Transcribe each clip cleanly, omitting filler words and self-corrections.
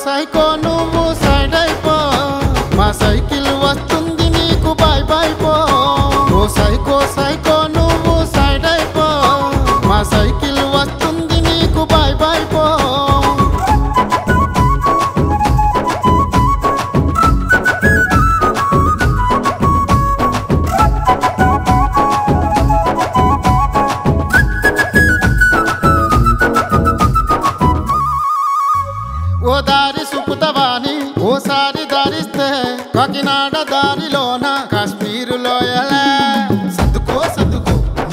psycho నువ్వు side అయిపో మా సైకిల్ వస్తుంది నీకు బాయ్ బాయ్ పో ఓ సైకో నువ్వు సైడ్ అయిపో మా సైకిల్ వస్తుంది నీకు బాయ్ బాయ్ పో ఓ దారి సుపుతవాని ఓసారి దారిస్తే కాకినాడ దారిలోన కాశ్మీరులో ఎలా సర్దుకో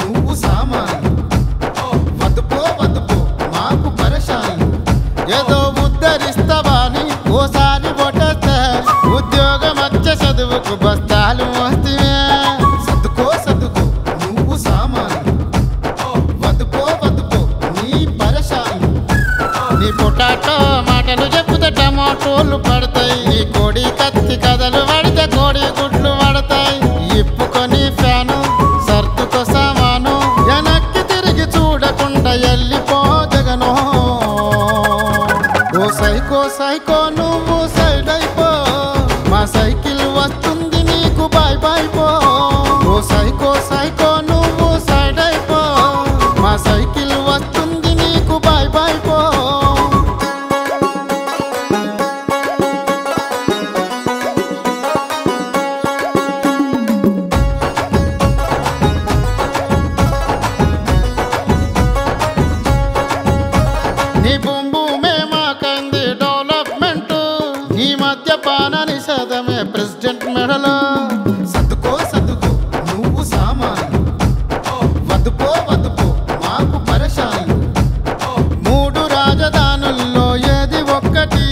నువ్వు సామాను వద్దుపో మాకు పరేషాను ఏదో ఉద్ధరిస్తావాని ఓసారి కొట్టేస్తే ఉద్యోగం వచ్చే చదువుకు బస్తాలు మోస్తివే సర్దుకో నువ్వు సామాను వద్దుపో నీ పరేషాను నీ పొటాటో మాటలు చెప్పుతే టమాటోలు పడతాయి నీ కోడి కత్తి కథలు పడితే కోడి గుడ్లు పడతాయి ఇప్పుకొని ఫ్యాను సర్దుకో సామాను వెనక్కి తిరిగి చూడకుండా వెళ్ళిపో జగను ఓ సైకో నువ్వు సైడ్ అయిపో మా సైకిల్ వస్తుంది నీకు బాయ్ బాయ్ పో ఓ సైకో నువ్వు సైడ్ అయిపో మా సైకిల్ వస్తుంది నీకు బాయ్ బాయ్ పో నీ బొంబు మేమాకంది డెవలప్మెంట్ నీ మద్యపాన నిషేధమే ప్రెసిడెంట్ మెడలో సర్దుకో నువ్వు సామాను వద్దుపో మాకు పరేషాను మూడు రాజధానుల్లో ఏది ఒక్కటి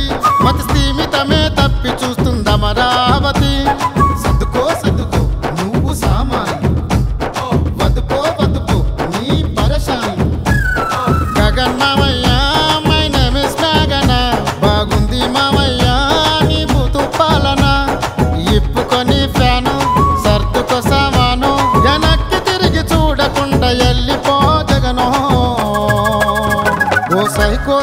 మత స్థీమితమే తప్పి చూస్తుంది అమరావతి సర్దుకో నువ్వు సామాను వద్దుపో నీ పరేషాను గగన్ మామయ్య మై నేమ్ ఇస్ గగన బాగుంది మామయ్య నీ బూతు పాలన ఇప్పుకొని ఫ్యాను సర్దుకో సామాను వెనక్కి తిరిగి చూడకుండా వెళ్ళిపో జగను ఓ సైకో